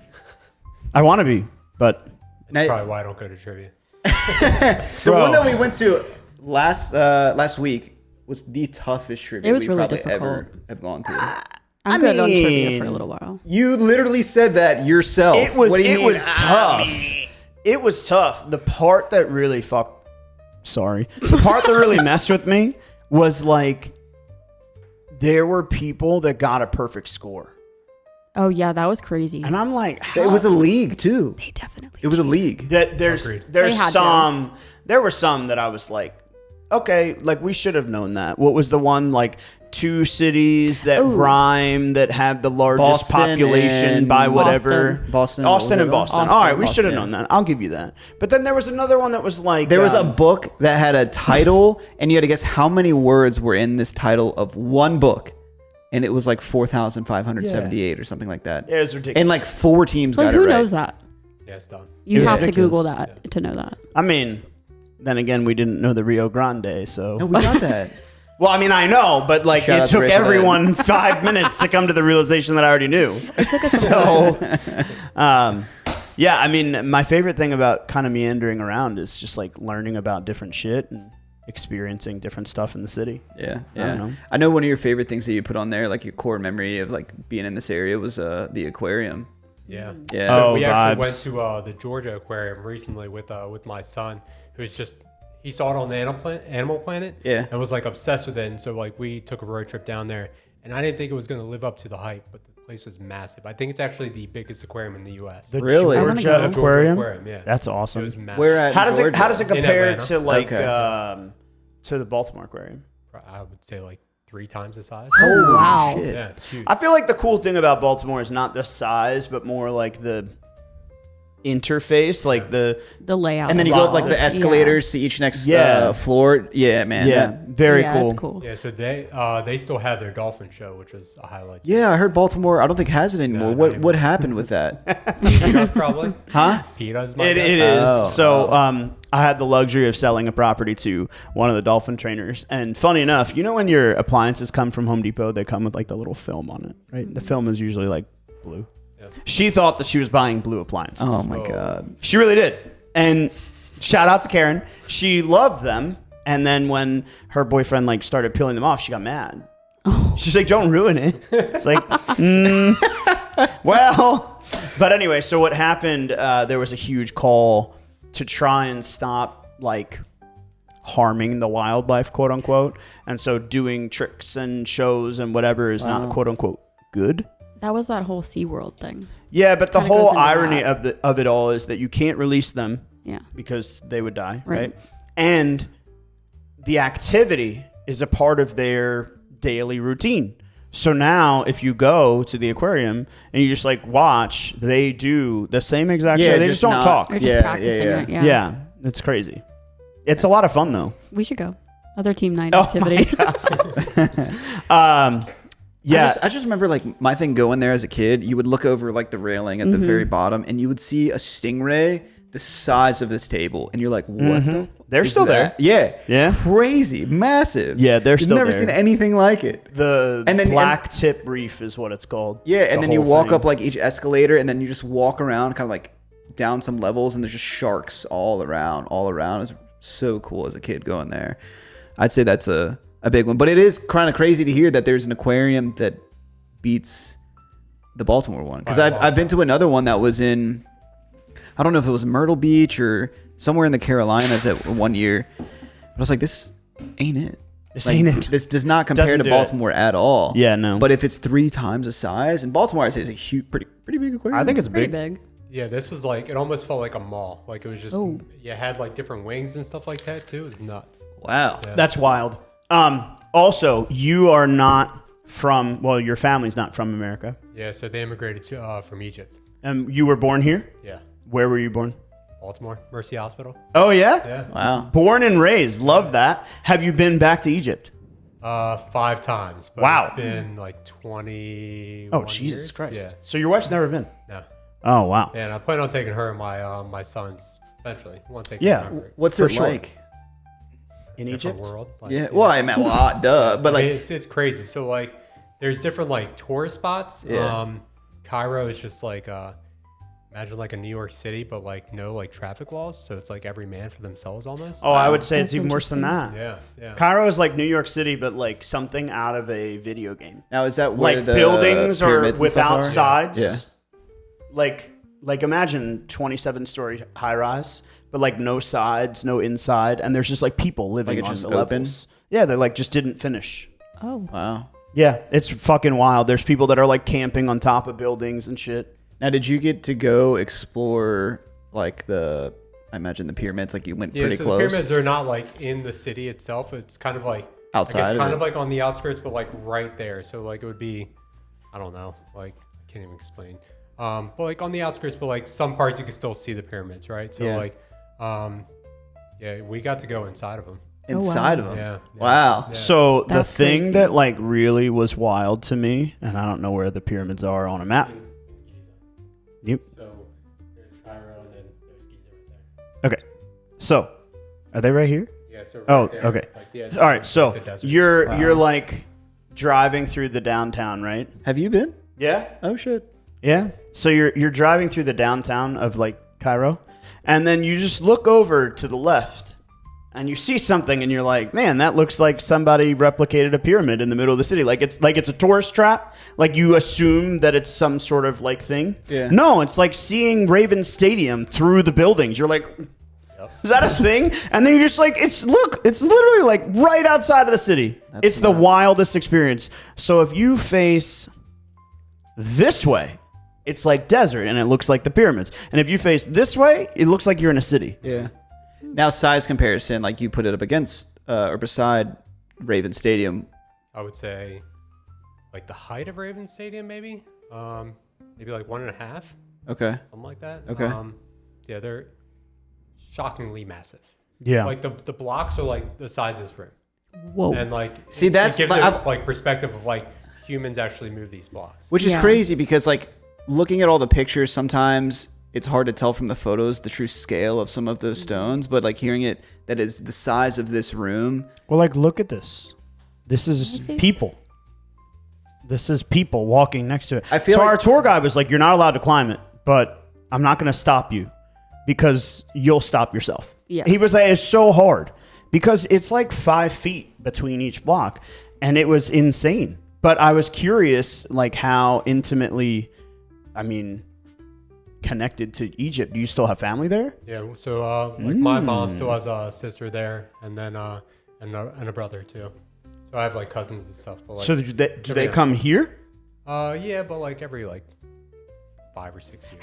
Speaker 1: I want to be, but
Speaker 2: Now,
Speaker 4: Probably why I don't go to trivia.
Speaker 2: the
Speaker 1: Bro.
Speaker 2: one that we went to last week was the toughest trivia
Speaker 3: It was
Speaker 2: we
Speaker 3: really
Speaker 2: probably
Speaker 3: difficult.
Speaker 2: ever have gone to.
Speaker 3: I'm good on trivia for a little while.
Speaker 2: You literally said that yourself.
Speaker 1: it was
Speaker 2: What do you mean?
Speaker 1: tough. It was tough. The part that really the part that really messed with me was like there were people that got a perfect score.
Speaker 3: Oh yeah, that was crazy.
Speaker 1: And I'm like,
Speaker 2: It was a league too.
Speaker 3: They definitely.
Speaker 2: It was a league.
Speaker 1: that there's
Speaker 4: Agreed.
Speaker 3: They had to.
Speaker 1: there were some that I was like, okay, like we should have known that. What was the one like 2 cities that
Speaker 3: Ooh.
Speaker 1: rhyme that had the largest
Speaker 2: Boston
Speaker 1: population
Speaker 2: and
Speaker 1: by whatever?
Speaker 2: Boston.
Speaker 1: Austin and
Speaker 2: what was
Speaker 1: Boston.
Speaker 2: it?
Speaker 1: All right, we
Speaker 2: Boston,
Speaker 1: should have
Speaker 2: yeah.
Speaker 1: known that. I'll give you that. But then there was another one that was like
Speaker 2: There was a book that had a title, and you had to guess how many words were in this title of one book, and it was like 4,578 or something like that.
Speaker 1: Yeah, it was ridiculous.
Speaker 2: And like 4 teams
Speaker 3: Like
Speaker 2: got
Speaker 3: who
Speaker 2: it right.
Speaker 3: knows that?
Speaker 4: Yeah, it's done.
Speaker 3: You
Speaker 1: was
Speaker 3: have to
Speaker 1: ridiculous.
Speaker 3: Google that to know that.
Speaker 1: I mean, then again, we didn't know the Rio Grande, so.
Speaker 2: No, we got that.
Speaker 1: Well, I mean, I know, but like
Speaker 2: Shout
Speaker 1: it
Speaker 2: out to
Speaker 1: took
Speaker 2: Rachel
Speaker 1: everyone 5 minutes to come to the realization that I already knew.
Speaker 3: It took us a
Speaker 1: So, Yeah, I mean, my favorite thing about kind of meandering around is just like learning about different shit and experiencing different stuff in the city.
Speaker 2: Yeah,
Speaker 1: I don't know.
Speaker 2: I know one of your favorite things that you put on there, like your core memory of like being in this area, was the aquarium.
Speaker 4: Yeah.
Speaker 2: Yeah.
Speaker 4: So we
Speaker 1: vibes.
Speaker 4: actually went to the Georgia Aquarium recently with my son, who's just he saw it on the Animal Planet.
Speaker 2: Yeah.
Speaker 4: And was like obsessed with it, and so like we took a road trip down there, and I didn't think it was going to live up to the hype, but the place is massive. I think it's actually the biggest aquarium in the U.S.
Speaker 1: The
Speaker 2: Really?
Speaker 3: I wanna
Speaker 1: Georgia
Speaker 3: go.
Speaker 1: Aquarium?
Speaker 4: Yeah.
Speaker 1: That's
Speaker 4: It
Speaker 1: awesome.
Speaker 4: was massive.
Speaker 2: Where at?
Speaker 1: How does it
Speaker 2: Georgia?
Speaker 1: how does it compare
Speaker 4: Atlanta.
Speaker 1: to like
Speaker 2: Okay.
Speaker 1: to the Baltimore Aquarium?
Speaker 4: I would say like 3 times the size.
Speaker 3: Oh, wow.
Speaker 2: shit.
Speaker 4: Yeah, it's huge.
Speaker 1: I feel like the cool thing about Baltimore is not the size, but more like the interface, like the
Speaker 3: The layout.
Speaker 2: And then you go up like the escalators to each next floor. Yeah, man.
Speaker 1: very
Speaker 3: yeah,
Speaker 1: cool.
Speaker 3: That's cool.
Speaker 4: Yeah, so they still have their dolphin show, which is a highlight.
Speaker 2: Yeah, I heard Baltimore. I don't think has it anymore.
Speaker 4: No, not
Speaker 2: What happened with that?
Speaker 4: PETA probably.
Speaker 2: Huh?
Speaker 4: PETA's my
Speaker 1: It
Speaker 4: guess.
Speaker 1: is.
Speaker 2: Oh,
Speaker 1: So I had the luxury of selling a property to one of the dolphin trainers. And funny enough, you know when your appliances come from Home Depot, they come with like the little film on it, right? The film is usually like blue.
Speaker 4: Yeah.
Speaker 1: She thought that she was buying blue appliances.
Speaker 2: Oh my god.
Speaker 1: She really did. And shout out to Karen. She loved them. And then when her boyfriend like started peeling them off, she got mad. She's like, don't ruin it. It's like, well. But anyway, so what happened, there was a huge call to try and stop like harming the wildlife, quote unquote. And so doing tricks and shows and whatever is not quote unquote good.
Speaker 3: That was that whole SeaWorld thing.
Speaker 1: Yeah, but the
Speaker 3: Kinda
Speaker 1: whole
Speaker 3: goes into
Speaker 1: irony
Speaker 3: that.
Speaker 1: of it all is that you can't release them
Speaker 3: Yeah.
Speaker 1: because they would die,
Speaker 3: Right.
Speaker 1: right? And the activity is a part of their daily routine. So now if you go to the aquarium and you just like watch, they do the same exact shit. They just don't talk.
Speaker 3: They're just practicing it. Yeah.
Speaker 1: Yeah, it's crazy. It's a lot of fun though.
Speaker 3: We should go. Other team night
Speaker 1: Oh
Speaker 3: activity.
Speaker 1: Yeah.
Speaker 2: I just remember like my thing going there as a kid. You would look over like the railing at the very bottom, and you would see a stingray the size of this table, and you're like, "What the?
Speaker 1: They're
Speaker 2: is
Speaker 1: still
Speaker 2: that?"
Speaker 1: there.
Speaker 2: Yeah,
Speaker 1: Yeah.
Speaker 2: crazy, massive.
Speaker 1: Yeah, they're
Speaker 2: You've
Speaker 1: still
Speaker 2: never
Speaker 1: there.
Speaker 2: seen anything like it.
Speaker 1: The
Speaker 2: And then-
Speaker 1: black tip reef is what it's called.
Speaker 2: Yeah, and
Speaker 1: The
Speaker 2: then you
Speaker 1: whole
Speaker 2: walk
Speaker 1: thing.
Speaker 2: up like each escalator, and then you just walk around, kind of like down some levels, and there's just sharks all around. It's so cool as a kid going there. I'd say that's a big one, but it is kind of crazy to hear that there's an aquarium that beats the Baltimore one, because I've been to another one that was in, I don't know if it was Myrtle Beach or somewhere in the Carolinas at one year. But I was like, this ain't it.
Speaker 1: This
Speaker 2: Like,
Speaker 1: ain't it.
Speaker 2: This does not compare
Speaker 1: Doesn't
Speaker 2: to
Speaker 1: do it.
Speaker 2: Baltimore at all.
Speaker 1: Yeah, no.
Speaker 2: But if it's 3 times the size, and Baltimore, I'd say is a huge, pretty big aquarium.
Speaker 1: I think it's
Speaker 3: Pretty
Speaker 1: big.
Speaker 3: big.
Speaker 4: Yeah, this was like it almost felt like a mall. Like it was just
Speaker 3: Oh.
Speaker 4: you had like different wings and stuff like that too. It was nuts.
Speaker 2: Wow.
Speaker 4: Yeah.
Speaker 1: That's wild. Also, you are not from, well, your family's not from America.
Speaker 4: Yeah, so they immigrated to from Egypt.
Speaker 1: You were born here?
Speaker 4: Yeah,
Speaker 1: Where were you born?
Speaker 4: Baltimore Mercy Hospital.
Speaker 1: Oh, yeah?
Speaker 4: Yeah,
Speaker 2: Wow.
Speaker 1: Born and raised. Love that. Have you been back to Egypt?
Speaker 4: 5 times. But
Speaker 1: Wow.
Speaker 4: it's been like 20.
Speaker 1: Oh, Jesus
Speaker 4: years.
Speaker 1: Christ.
Speaker 4: Yeah,
Speaker 1: So your wife's never been?
Speaker 4: no.
Speaker 1: Oh, wow.
Speaker 4: Yeah, and I plan on taking her and my sons eventually. Once they
Speaker 1: Yeah.
Speaker 4: can
Speaker 2: What's
Speaker 1: For
Speaker 2: it
Speaker 1: sure.
Speaker 2: like?
Speaker 1: In
Speaker 4: different
Speaker 1: Egypt?
Speaker 4: world. Like,
Speaker 2: Yeah. Well, I meant, duh. But
Speaker 4: I
Speaker 2: like,
Speaker 4: mean, it's crazy. So like, there's different like tourist spots.
Speaker 2: Yeah.
Speaker 4: Cairo is just like imagine like a New York City, but like no like traffic laws. So it's like every man for themselves almost.
Speaker 1: Oh, I would say
Speaker 3: That's
Speaker 1: it's even worse than that.
Speaker 4: Yeah, yeah.
Speaker 1: Cairo is like New York City, but like something out of a video game.
Speaker 2: now is that where
Speaker 1: Like
Speaker 2: the
Speaker 1: buildings or
Speaker 2: pyramids and stuff
Speaker 1: without
Speaker 2: are?
Speaker 1: sides.
Speaker 2: Yeah.
Speaker 1: Like imagine 27-story high rise, but like no sides, no inside, and there's just like people living
Speaker 2: Like it's
Speaker 1: on
Speaker 2: just
Speaker 1: the
Speaker 2: open?
Speaker 1: levels. Yeah, they like just didn't finish.
Speaker 3: Oh.
Speaker 2: Wow.
Speaker 1: Yeah, it's fucking wild. There's people that are like camping on top of buildings and shit.
Speaker 2: Now, did you get to go explore like I imagine the pyramids? Like you went
Speaker 4: Yeah,
Speaker 2: pretty
Speaker 4: so
Speaker 2: close.
Speaker 4: the pyramids are not like in the city itself. It's kind of like
Speaker 2: Outside
Speaker 4: Like,
Speaker 2: of
Speaker 4: it's kind
Speaker 2: it.
Speaker 4: of like on the outskirts, but like right there. So like it would be, I don't know, like I can't even explain. But like on the outskirts, but like some parts you can still see the pyramids, right? So
Speaker 2: Yeah.
Speaker 4: like, yeah, we got to go inside of them.
Speaker 2: Inside
Speaker 3: wow.
Speaker 2: of them.
Speaker 4: Yeah.
Speaker 2: Wow.
Speaker 4: Yeah.
Speaker 1: So the
Speaker 3: That's
Speaker 1: thing
Speaker 3: crazy.
Speaker 1: that like really was wild to me, and I don't know where the pyramids are on a map. Yep.
Speaker 4: So there's Cairo and then there's Giza right there.
Speaker 1: Okay. So, are they right here?
Speaker 4: Yeah. So right
Speaker 1: Oh,
Speaker 4: there,
Speaker 1: okay.
Speaker 4: like the edge
Speaker 1: All right.
Speaker 4: of
Speaker 1: So
Speaker 4: the desert.
Speaker 1: you're like driving through the downtown, right?
Speaker 2: Have you been?
Speaker 1: Yeah.
Speaker 2: Oh shit.
Speaker 1: Yeah. So you're driving through the downtown of like Cairo, and then you just look over to the left, and you see something, and you're like, man, that looks like somebody replicated a pyramid in the middle of the city. Like it's a tourist trap. Like you assume that it's some sort of like thing.
Speaker 2: Yeah.
Speaker 1: No, it's like seeing Ravens Stadium through the buildings. You're like, is that a thing? And then you're just like, it's literally like right outside of the city. It's the wildest experience. So if you face this way, it's like desert and it looks like the pyramids. And if you face this way, it looks like you're in a city.
Speaker 2: Yeah. Now, size comparison, like you put it up against or beside Raven Stadium.
Speaker 4: I would say like the height of Ravens Stadium, maybe like 1.5.
Speaker 2: Okay.
Speaker 4: Something like that.
Speaker 2: Okay.
Speaker 4: Yeah, they're shockingly massive.
Speaker 1: Yeah.
Speaker 4: Like the blocks are like the size of this room.
Speaker 3: Whoa.
Speaker 4: And like,
Speaker 2: See, that's
Speaker 4: it gives
Speaker 2: like,
Speaker 4: it like perspective of like humans actually move these blocks.
Speaker 2: which is
Speaker 3: Yeah.
Speaker 2: crazy because like looking at all the pictures, sometimes it's hard to tell from the photos the true scale of some of those stones, but like hearing it that is the size of this room.
Speaker 1: Well, like, look at this. This
Speaker 3: Let me
Speaker 1: is
Speaker 3: see.
Speaker 1: people. This is people walking next to it.
Speaker 2: I feel
Speaker 1: so
Speaker 2: like-
Speaker 1: our tour guide was like, you're not allowed to climb it, but I'm not going to stop you because you'll stop yourself.
Speaker 3: Yeah.
Speaker 1: He was like, it's so hard because it's like 5 feet between each block, and it was insane. But I was curious, like, how intimately, I mean, connected to Egypt. Do you still have family there?
Speaker 4: Yeah. So like my mom still has a sister there, and then and a brother too. So I have like cousins and stuff. But like,
Speaker 1: So do they come here?
Speaker 4: yeah, but like every like 5 or 6 years.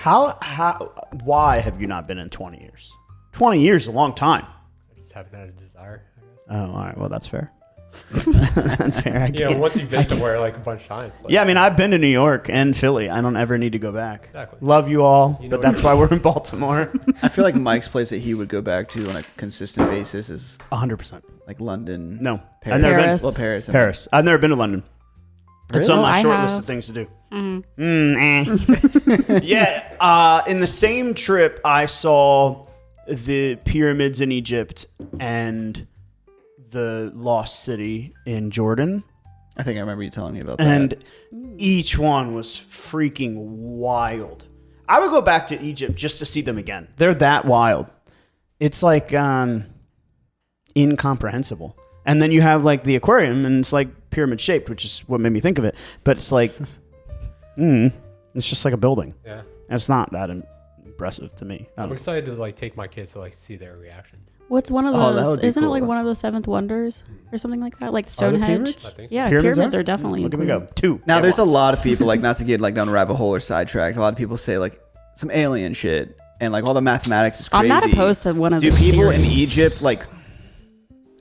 Speaker 1: Why have you not been in 20 years? 20 years is a long time.
Speaker 4: I just haven't had a desire, I guess.
Speaker 1: Oh, all right. Well, that's fair. That's fair. I
Speaker 4: Yeah,
Speaker 1: can't-
Speaker 4: once you've been somewhere like a bunch of times. Like,
Speaker 1: Yeah, I mean, I've been to New York and Philly. I don't ever need to go back.
Speaker 4: Exactly.
Speaker 1: Love you all,
Speaker 4: You know
Speaker 1: but
Speaker 4: what
Speaker 1: that's
Speaker 4: you-
Speaker 1: why we're in Baltimore.
Speaker 2: I feel like Mike's place that he would go back to on a consistent basis is
Speaker 1: 100%.
Speaker 2: like London.
Speaker 1: No.
Speaker 2: Paris.
Speaker 1: I've never been.
Speaker 3: Paris.
Speaker 2: Well, Paris. and-
Speaker 1: Paris. I've never been to London. It's on
Speaker 3: Really?
Speaker 1: my
Speaker 3: I
Speaker 1: short
Speaker 3: have.
Speaker 1: list of things to do. Yeah. In the same trip, I saw the pyramids in Egypt and the lost city in Jordan.
Speaker 2: I think I remember you telling me about that.
Speaker 1: And each one was freaking wild. I would go back to Egypt just to see them again. They're that wild. It's like incomprehensible. And then you have like the aquarium, and it's like pyramid shaped, which is what made me think of it. But it's like, it's just like a building.
Speaker 4: Yeah.
Speaker 1: And it's not that impressive to me. I
Speaker 4: I'm
Speaker 1: don't
Speaker 4: excited to like take my kids to like see their reactions.
Speaker 3: What's one of
Speaker 2: Oh, that
Speaker 3: those?
Speaker 2: would be
Speaker 3: Isn't it like
Speaker 2: cool.
Speaker 3: one of those seventh wonders or something like that? Like
Speaker 1: Are the
Speaker 3: Stonehenge?
Speaker 1: pyramids?
Speaker 4: I think so.
Speaker 3: Yeah,
Speaker 1: Pyramids
Speaker 3: pyramids
Speaker 1: are?
Speaker 3: are definitely
Speaker 1: Look at me go.
Speaker 3: included.
Speaker 1: 2.
Speaker 2: Now,
Speaker 1: at
Speaker 2: there's
Speaker 1: once.
Speaker 2: a lot of people, like, not to get like down a rabbit hole or sidetracked. A lot of people say like some alien shit and like all the mathematics is crazy.
Speaker 3: I'm not opposed to one of
Speaker 2: Do
Speaker 3: those
Speaker 2: people in
Speaker 3: theories.
Speaker 2: Egypt like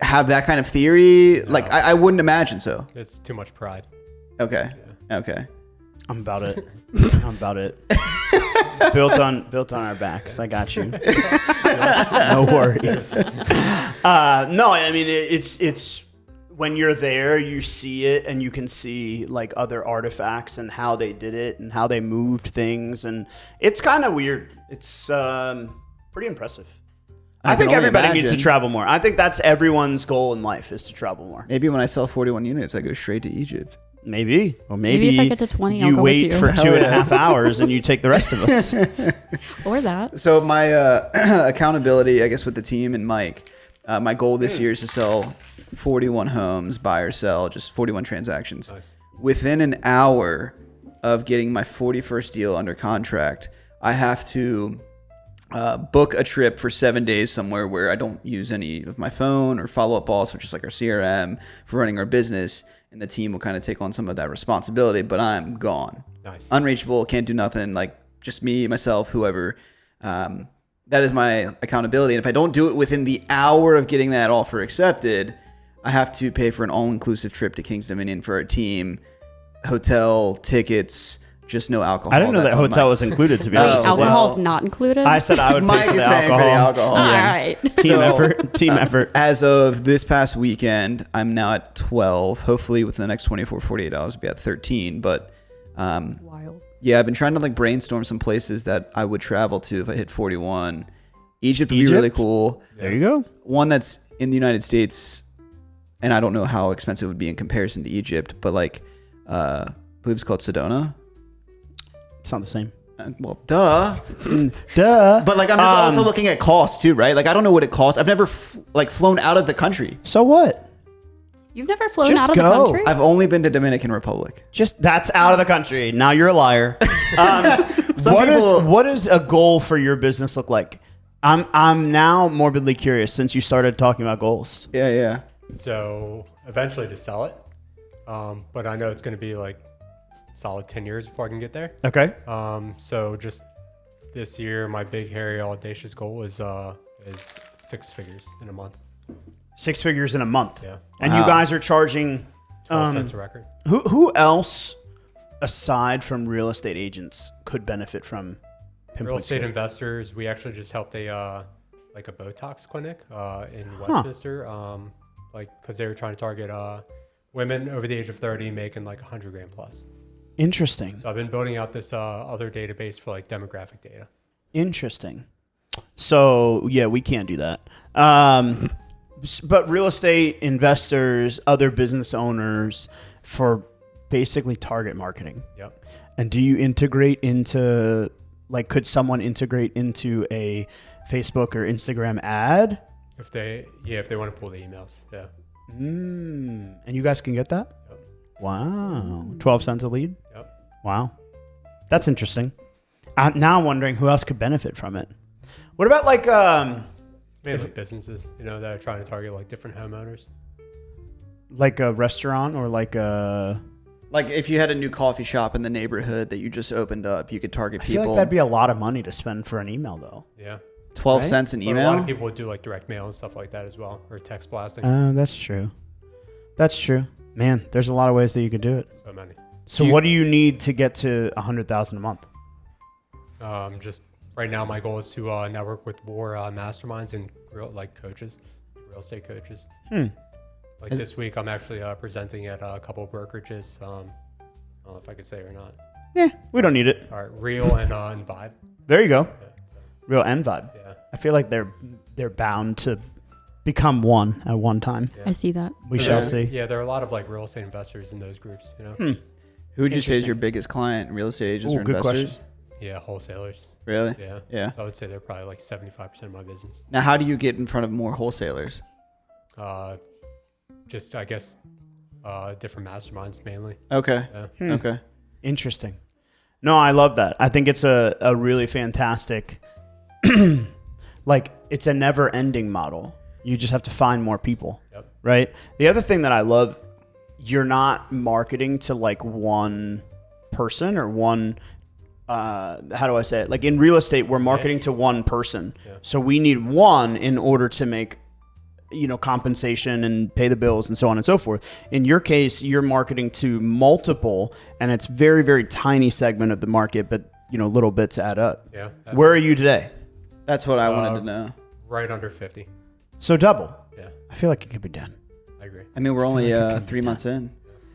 Speaker 2: have that kind of theory? Like, I wouldn't imagine so.
Speaker 4: It's too much pride.
Speaker 2: Okay. Okay.
Speaker 1: I'm about it. I'm about it. built on our backs. I got you. No worries. No, I mean it's when you're there, you see it, and you can see like other artifacts and how they did it and how they moved things, and it's kind of weird. It's pretty impressive. I
Speaker 2: can
Speaker 1: think
Speaker 2: only
Speaker 1: everybody needs to
Speaker 2: imagine.
Speaker 1: travel more. I think that's everyone's goal in life is to travel more.
Speaker 2: Maybe when I sell 41 units, I go straight to Egypt.
Speaker 1: Maybe. Or maybe
Speaker 3: if I get to 20, I'll
Speaker 1: you
Speaker 3: go with
Speaker 1: wait
Speaker 3: you.
Speaker 1: for
Speaker 2: Hell
Speaker 1: 2.5 hours and you take the rest of us.
Speaker 3: Or that.
Speaker 2: So my accountability, I guess, with the team and Mike, my goal this year is to sell 41 homes, buy or sell, just 41 transactions.
Speaker 4: Nice.
Speaker 2: Within an hour of getting my 41st deal under contract, I have to book a trip for 7 days somewhere where I don't use any of my phone or follow-up balls, which is like our CRM for running our business. And the team will kind of take on some of that responsibility, but I'm gone.
Speaker 4: Nice.
Speaker 2: Unreachable, can't do nothing, like just me, myself, whoever. That is my accountability. And if I don't do it within the hour of getting that offer accepted, I have to pay for an all-inclusive trip to King's Dominion for our team, hotel, tickets, just no alcohol.
Speaker 1: I didn't know
Speaker 2: That's
Speaker 1: that
Speaker 2: on
Speaker 1: hotel
Speaker 2: my-
Speaker 1: was included, to be
Speaker 2: Oh,
Speaker 1: honest. with you.
Speaker 3: Alcohol's
Speaker 2: well,
Speaker 3: not included?
Speaker 1: I said I would
Speaker 2: Mike
Speaker 1: pay for
Speaker 2: is
Speaker 1: the
Speaker 2: paying
Speaker 1: alcohol.
Speaker 2: for the alcohol.
Speaker 3: All
Speaker 2: Yeah.
Speaker 3: right.
Speaker 1: Team
Speaker 2: So-
Speaker 1: effort. Team effort.
Speaker 2: As of this past weekend, I'm now at 12. Hopefully within the next 24, 48 hours, I'll be at 13. But
Speaker 3: Wild.
Speaker 2: yeah, I've been trying to like brainstorm some places that I would travel to if I hit 41. Egypt would be
Speaker 1: Egypt?
Speaker 2: really cool.
Speaker 1: There you go.
Speaker 2: One that's in the United States, and I don't know how expensive it would be in comparison to Egypt, but like, I believe it's called Sedona.
Speaker 1: It's not the same.
Speaker 2: Well, duh.
Speaker 1: Duh.
Speaker 2: But like, I'm just also looking at costs too, right? Like, I don't know what it costs. I've never flown out of the country.
Speaker 1: So what?
Speaker 3: You've never flown
Speaker 1: Just
Speaker 3: out of
Speaker 1: go.
Speaker 3: the country?
Speaker 2: I've only been to Dominican Republic.
Speaker 1: That's out of the country. Now you're a liar. What does a goal for your business look like? I'm now morbidly curious since you started talking about goals.
Speaker 2: Yeah.
Speaker 4: So eventually to sell it, but I know it's going to be like solid 10 years before I can get there.
Speaker 1: Okay.
Speaker 4: So just this year, my big, hairy, audacious goal is 6 figures in a month.
Speaker 1: 6 figures in a month.
Speaker 4: Yeah.
Speaker 1: And you guys are charging
Speaker 4: 12 cents a record.
Speaker 1: Who else aside from real estate agents could benefit from Pinpoint
Speaker 4: Real estate
Speaker 1: Skip?
Speaker 4: investors. We actually just helped a Botox clinic in Westminster, because they were trying to target women over the age of 30 making like 100 grand plus.
Speaker 1: Interesting.
Speaker 4: So I've been building out this other database for like demographic data.
Speaker 1: Interesting. So yeah, we can't do that. But real estate investors, other business owners, for basically target marketing.
Speaker 4: Yep.
Speaker 1: And do you integrate into, like, could someone integrate into a Facebook or Instagram ad?
Speaker 4: If they want to pull the emails, yeah.
Speaker 1: And you guys can get that?
Speaker 4: Yep.
Speaker 1: Wow. 12 cents a lead?
Speaker 4: Yep.
Speaker 1: Wow. That's interesting. Now I'm wondering who else could benefit from it. What about
Speaker 4: Mainly businesses, that are trying to target like different homeowners.
Speaker 1: like a restaurant or like a...
Speaker 2: Like if you had a new coffee shop in the neighborhood that you just opened up, you could target
Speaker 1: I
Speaker 2: people.
Speaker 1: feel like that'd be a lot of money to spend for an email, though.
Speaker 4: Yeah.
Speaker 2: 12
Speaker 1: Right?
Speaker 2: cents an
Speaker 4: But
Speaker 2: email.
Speaker 4: a lot of people would do like direct mail and stuff like that as well, or text blasting.
Speaker 1: That's true. That's true. Man, there's a lot of ways that you could do it.
Speaker 4: So many.
Speaker 1: So what do you need to get to 100,000 a month?
Speaker 4: Just right now, my goal is to network with more masterminds and real estate coaches. Like this week, I'm actually presenting at a couple of brokerages. I don't know if I could say it or not.
Speaker 1: Yeah, we don't need it.
Speaker 4: All right, Real and Vibe.
Speaker 1: There you go.
Speaker 4: Yeah,
Speaker 1: Real and Vibe.
Speaker 4: yeah.
Speaker 1: I feel like they're bound to become one at one time.
Speaker 3: I see that.
Speaker 1: We
Speaker 4: So
Speaker 1: shall
Speaker 4: there-
Speaker 1: see.
Speaker 4: Yeah, there are a lot of like real estate investors in those groups.
Speaker 2: Who would you say is
Speaker 1: Interesting.
Speaker 2: your biggest client? Real estate agents
Speaker 1: Ooh,
Speaker 2: or
Speaker 1: good
Speaker 2: investors?
Speaker 1: question.
Speaker 4: Yeah, wholesalers.
Speaker 2: Really?
Speaker 4: Yeah.
Speaker 2: Yeah.
Speaker 4: So I would say they're probably like 75% of my business.
Speaker 2: Now, how do you get in front of more wholesalers?
Speaker 4: Just I guess different masterminds mainly.
Speaker 2: Okay.
Speaker 4: Yeah.
Speaker 2: Okay.
Speaker 1: Interesting. No, I love that. I think it's a really fantastic, like, it's a never ending model. You just have to find more people.
Speaker 4: Yep.
Speaker 1: Right? The other thing that I love, you're not marketing to like one person or one, how do I say it? Like in real estate, we're marketing to one person.
Speaker 4: Yeah.
Speaker 1: So we need one in order to make, compensation and pay the bills and so on and so forth. In your case, you're marketing to multiple, and it's very, very tiny segment of the market, but little bits add up.
Speaker 4: Yeah.
Speaker 1: Where are you today?
Speaker 2: That's what I wanted to know.
Speaker 4: Right under 50.
Speaker 1: So double.
Speaker 4: Yeah,
Speaker 1: I feel like it could be done.
Speaker 4: I agree.
Speaker 2: I mean, we're only
Speaker 1: like it can
Speaker 2: 3
Speaker 1: be
Speaker 2: months in.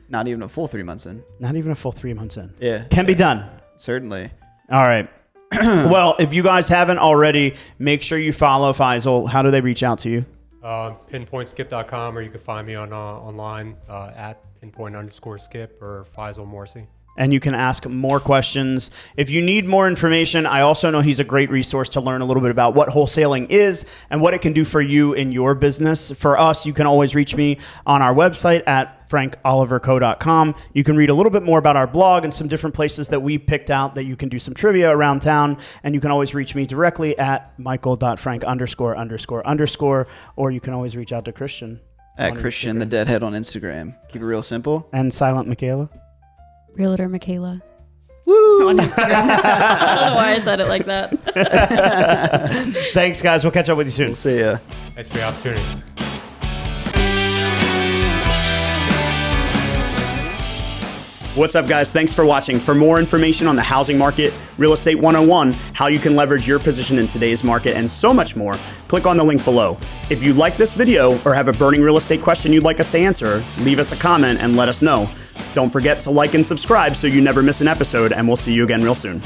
Speaker 2: Not even a full 3 months in.
Speaker 1: Not even a full 3 months in.
Speaker 2: Yeah.
Speaker 1: Can be done.
Speaker 2: Certainly.
Speaker 1: All right. Well, if you guys haven't already, make sure you follow Faisal. How do they reach out to you?
Speaker 4: Pinpointskip.com, or you can find me on online at pinpoint_skip or Faisal Morsi.
Speaker 1: And you can ask more questions. If you need more information, I also know he's a great resource to learn a little bit about what wholesaling is and what it can do for you in your business. For us, you can always reach me on our website at frankoliverco.com. You can read a little bit more about our blog and some different places that we picked out that you can do some trivia around town. And you can always reach me directly at michael.frank____, or you can always reach out to Christian.
Speaker 2: At
Speaker 1: on
Speaker 2: Christian
Speaker 1: Instagram.
Speaker 2: the Deadhead on Instagram. Keep it real simple.
Speaker 1: And Silent Mykala.
Speaker 3: Realtor Mykala. Woo! On Instagram. I don't know why I said it like that.
Speaker 1: Thanks, guys. We'll catch up with you soon.
Speaker 2: We'll see ya.
Speaker 4: Thanks for the opportunity.
Speaker 1: What's up, guys? Thanks for watching. For more information on the housing market, Real Estate 101, how you can leverage your position in today's market, and so much more, click on the link below. If you like this video or have a burning real estate question you'd like us to answer, leave us a comment and let us know. Don't forget to like and subscribe so you never miss an episode, and we'll see you again real soon.